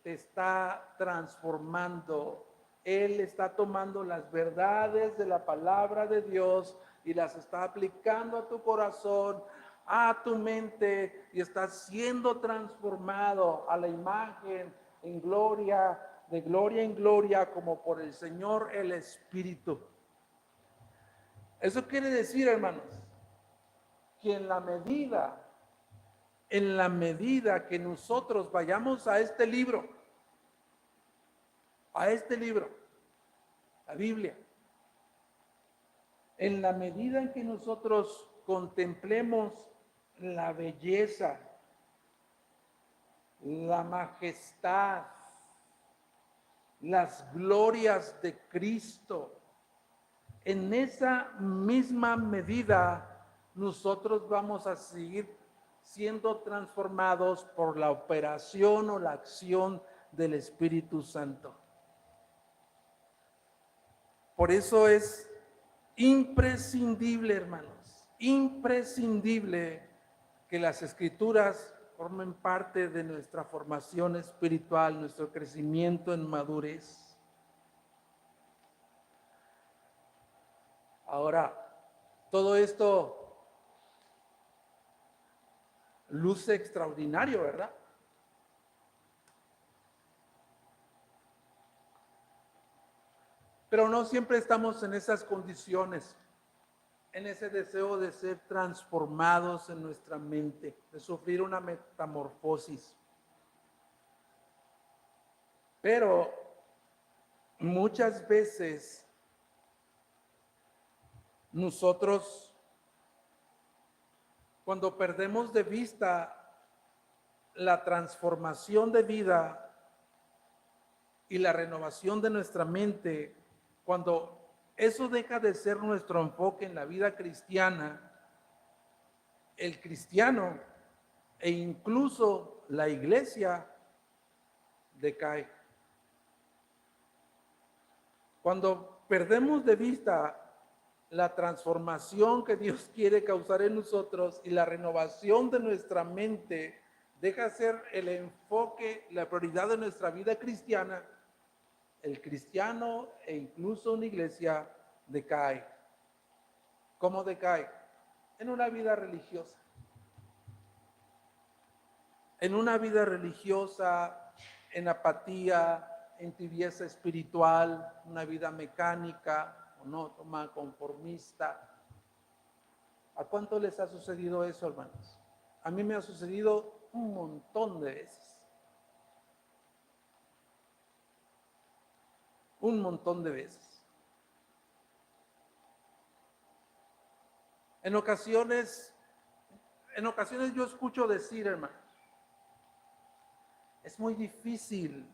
te está transformando. Él está tomando las verdades de la palabra de Dios y las está aplicando a tu corazón, a tu mente, y estás siendo transformado a la imagen en gloria, de gloria en gloria, como por el Señor el Espíritu. Eso quiere decir, hermanos, que en la medida que nosotros vayamos a este libro, la Biblia, en la medida en que nosotros contemplemos la belleza, la majestad, las glorias de Cristo, en esa misma medida nosotros vamos a seguir siendo transformados por la operación o la acción del Espíritu Santo. Por eso es imprescindible, hermanos, imprescindible que las Escrituras formen parte de nuestra formación espiritual, nuestro crecimiento en madurez. Ahora, todo esto luce extraordinario, ¿verdad? Pero no siempre estamos en esas condiciones, en ese deseo de ser transformados en nuestra mente, de sufrir una metamorfosis. Pero muchas veces nosotros, cuando perdemos de vista la transformación de vida y la renovación de nuestra mente, cuando eso deja de ser nuestro enfoque en la vida cristiana, el cristiano e incluso la iglesia decae. Cuando perdemos de vista la transformación que Dios quiere causar en nosotros y la renovación de nuestra mente, deja ser el enfoque, la prioridad de nuestra vida cristiana, el cristiano e incluso una iglesia decae. ¿Cómo decae? En una vida religiosa. En una vida religiosa, en apatía, en tibieza espiritual, una vida mecánica, monótona, conformista. ¿A cuánto les ha sucedido eso, hermanos? A mí me ha sucedido un montón de veces. Un montón de veces. En ocasiones yo escucho decir, hermanos, es muy difícil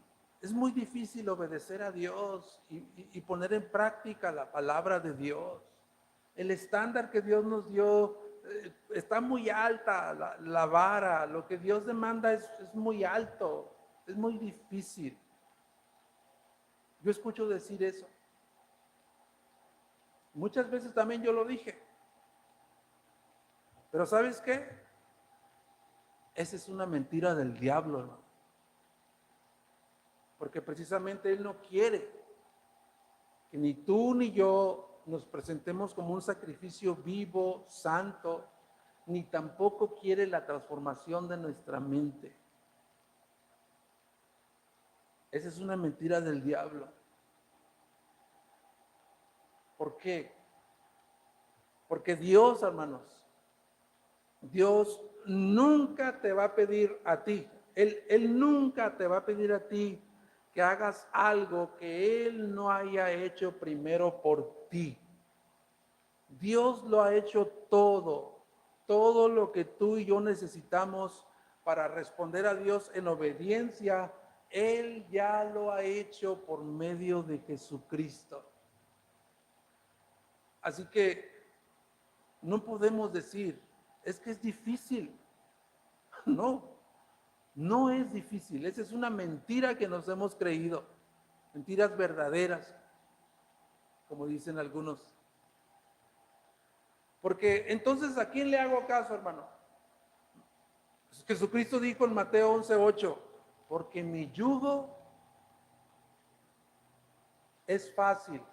obedecer a Dios y poner en práctica la palabra de Dios. El estándar que Dios nos dio está muy alta, la vara, lo que Dios demanda es muy alto, es muy difícil. Yo escucho decir eso. Muchas veces también yo lo dije. Pero ¿sabes qué? Esa es una mentira del diablo, hermano. Porque precisamente Él no quiere que ni tú ni yo nos presentemos como un sacrificio vivo, santo, ni tampoco quiere la transformación de nuestra mente. Esa es una mentira del diablo. ¿Por qué? Porque Dios, hermanos, Dios nunca te va a pedir a ti, Él nunca te va a pedir a ti que hagas algo que Él no haya hecho primero por ti. Dios lo ha hecho todo lo que tú y yo necesitamos para responder a Dios en obediencia, Él ya lo ha hecho por medio de Jesucristo. Así que no podemos decir, es que es difícil. No es difícil. Esa es una mentira que nos hemos creído. Mentiras verdaderas, como dicen algunos. Porque entonces, ¿a quién le hago caso, hermano? Jesucristo dijo en Mateo 11:8, porque mi yugo es fácil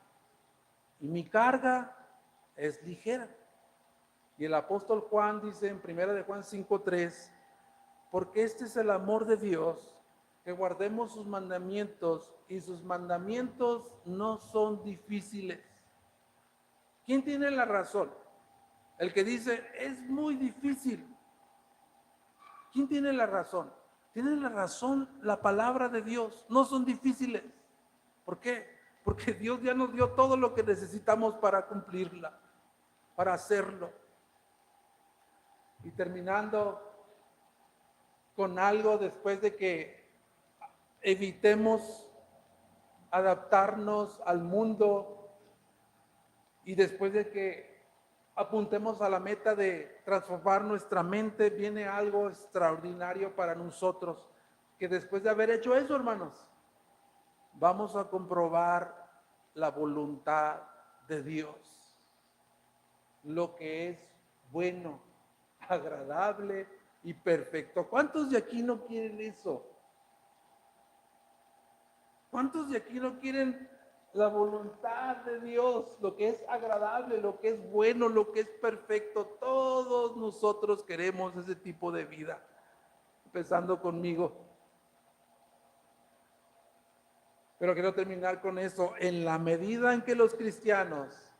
y mi carga es ligera. Y el apóstol Juan dice en 1 de Juan 5:3, porque este es el amor de Dios, que guardemos sus mandamientos, y sus mandamientos no son difíciles. ¿Quién tiene la razón? El que dice, es muy difícil. ¿Quién tiene la razón? Tiene la razón la palabra de Dios, no son difíciles. ¿Por qué? Porque Dios ya nos dio todo lo que necesitamos para cumplirla, para hacerlo. Y terminando con algo, después de que evitemos adaptarnos al mundo y después de que apuntemos a la meta de transformar nuestra mente, viene algo extraordinario para nosotros, que después de haber hecho eso, hermanos, vamos a comprobar la voluntad de Dios, lo que es bueno, agradable y perfecto. ¿Cuántos de aquí no quieren eso? ¿Cuántos de aquí no quieren la voluntad de Dios, lo que es agradable, lo que es bueno, lo que es perfecto? Todos nosotros queremos ese tipo de vida, empezando conmigo. Pero quiero terminar con eso. En la medida en que los cristianos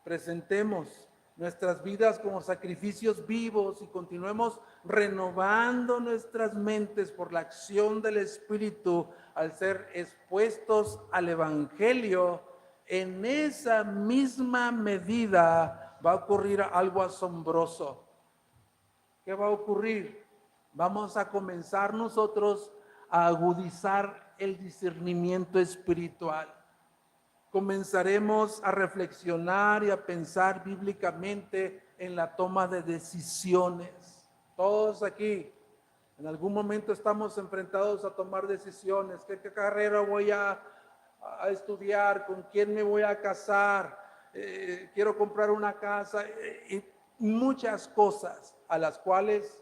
presentemos nuestras vidas como sacrificios vivos y continuemos renovando nuestras mentes por la acción del Espíritu al ser expuestos al Evangelio, en esa misma medida va a ocurrir algo asombroso. ¿Qué va a ocurrir? Vamos a comenzar nosotros a agudizar el discernimiento espiritual. comenzaremos a reflexionar y a pensar bíblicamente en la toma de decisiones. Todos aquí, en algún momento estamos enfrentados a tomar decisiones. ¿Qué carrera voy a estudiar? ¿Con quién me voy a casar? Quiero comprar una casa. Y muchas cosas a las cuales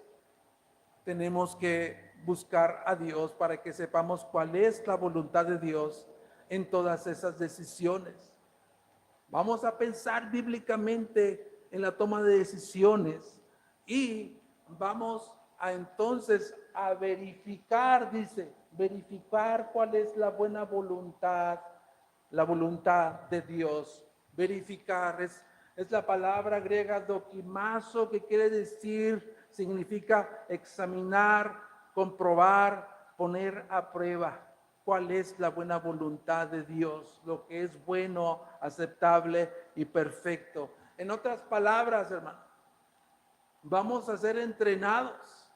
tenemos que buscar a Dios para que sepamos cuál es la voluntad de Dios en todas esas decisiones. Vamos a pensar bíblicamente en la toma de decisiones y vamos a entonces a verificar, dice, verificar cuál es la buena voluntad, la voluntad de Dios. Verificar es la palabra griega dokimazo, que quiere decir, significa examinar, comprobar, poner a prueba cuál es la buena voluntad de Dios, lo que es bueno, aceptable y perfecto. En otras palabras, hermano, vamos a ser entrenados.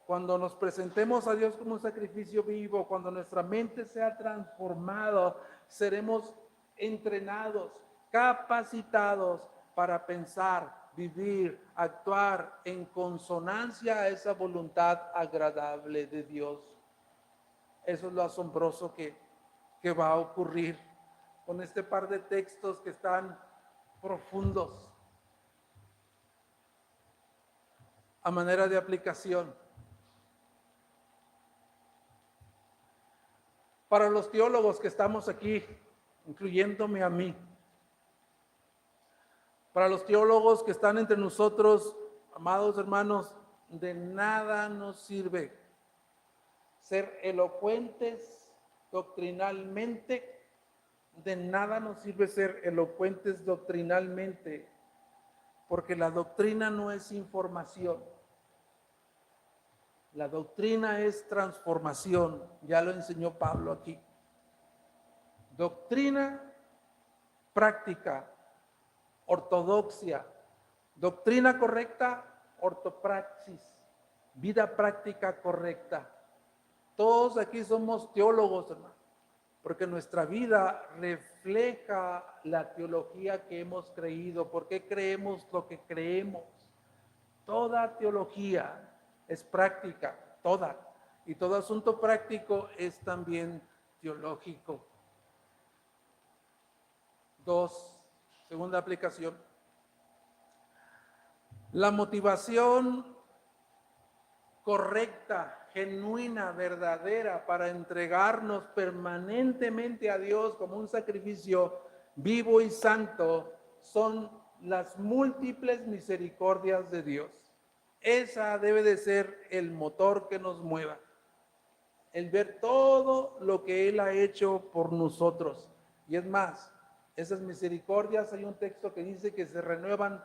Cuando nos presentemos a Dios como un sacrificio vivo, cuando nuestra mente sea transformada, seremos entrenados, capacitados para pensar, vivir, actuar en consonancia a esa voluntad agradable de Dios. Eso es lo asombroso que va a ocurrir con este par de textos que están profundos a manera de aplicación. Para los teólogos que estamos aquí, incluyéndome a mí, para los teólogos que están entre nosotros, amados hermanos, de nada nos sirve ser elocuentes doctrinalmente, de nada nos sirve ser elocuentes doctrinalmente, porque la doctrina no es información. La doctrina es transformación, ya lo enseñó Pablo aquí. Doctrina, práctica, ortodoxia, doctrina correcta, ortopraxis, vida práctica correcta. Todos aquí somos teólogos, hermano, porque nuestra vida refleja la teología que hemos creído. ¿Por qué creemos lo que creemos? Toda teología es práctica, toda. Y todo asunto práctico es también teológico. 2, segunda aplicación. La motivación correcta, genuina, verdadera para entregarnos permanentemente a Dios como un sacrificio vivo y santo son las múltiples misericordias de Dios. Esa debe de ser el motor que nos mueva. El ver todo lo que Él ha hecho por nosotros. Y es más, esas misericordias, hay un texto que dice que se renuevan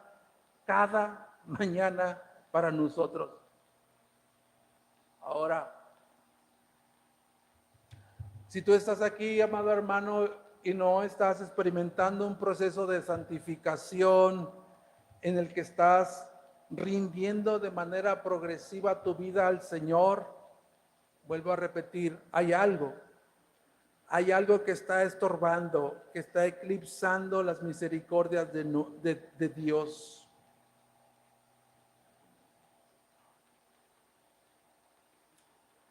cada mañana para nosotros. Ahora, si tú estás aquí, amado hermano, y no estás experimentando un proceso de santificación en el que estás rindiendo de manera progresiva tu vida al Señor, vuelvo a repetir, hay algo que está estorbando, que está eclipsando las misericordias de Dios.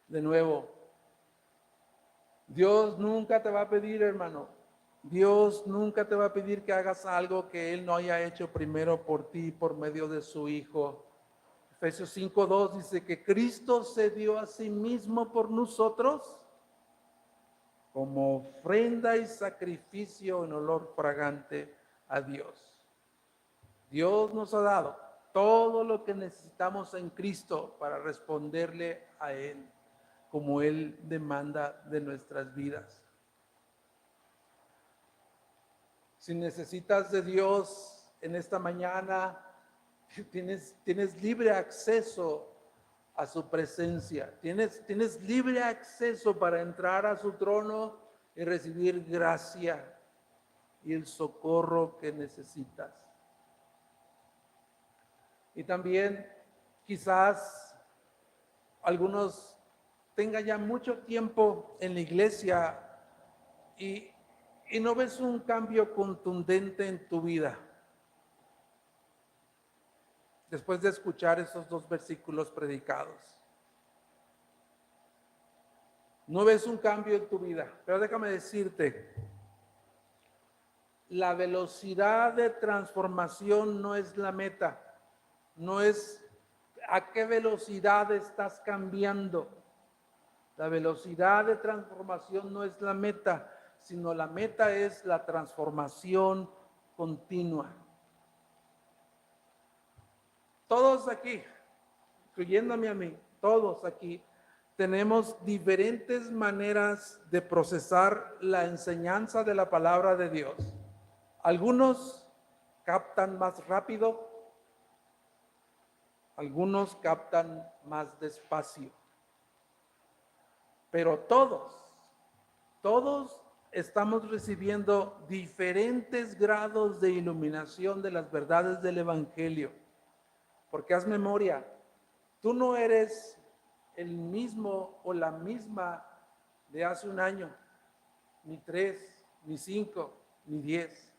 De nuevo, Dios nunca te va a pedir, hermano, Dios nunca te va a pedir que hagas algo que Él no haya hecho primero por ti, por medio de su Hijo. Efesios 5:2 dice que Cristo se dio a sí mismo por nosotros como ofrenda y sacrificio en olor fragante a Dios. Dios nos ha dado todo lo que necesitamos en Cristo para responderle a Él como Él demanda de nuestras vidas. Si necesitas de Dios en esta mañana, tienes libre acceso a su presencia. Tienes libre acceso para entrar a su trono y recibir gracia y el socorro que necesitas. Y también quizás algunos tengan ya mucho tiempo en la iglesia y y no ves un cambio contundente en tu vida, después de escuchar esos 2 versículos predicados, no ves un cambio en tu vida, pero déjame decirte, la velocidad de transformación no es la meta, no es a qué velocidad estás cambiando. La velocidad de transformación no es la meta, sino la meta es la transformación continua. Todos aquí, incluyéndome a mí, todos aquí, tenemos diferentes maneras de procesar la enseñanza de la palabra de Dios. Algunos captan más rápido, algunos captan más despacio. Pero todos estamos recibiendo diferentes grados de iluminación de las verdades del Evangelio. Porque haz memoria, tú no eres el mismo o la misma de hace un año, ni 3, ni 5, ni 10.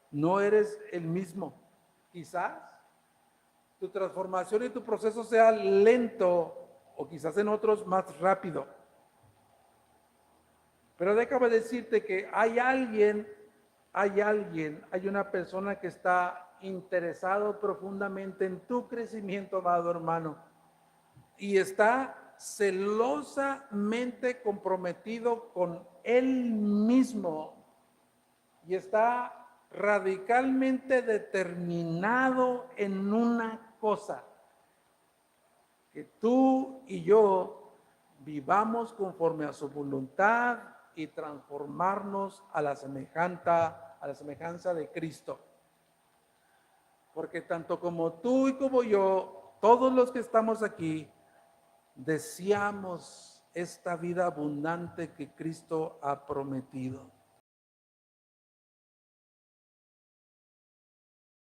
No eres el mismo. Quizás tu transformación y tu proceso sea lento o quizás en otros más rápido. Pero déjame decirte que hay una persona que está interesado profundamente en tu crecimiento, amado hermano, y está celosamente comprometido con él mismo y está radicalmente determinado en una cosa: que tú y yo vivamos conforme a su voluntad y transformarnos a la semejanza de Cristo. Porque tanto como tú y como yo, todos los que estamos aquí, deseamos esta vida abundante que Cristo ha prometido.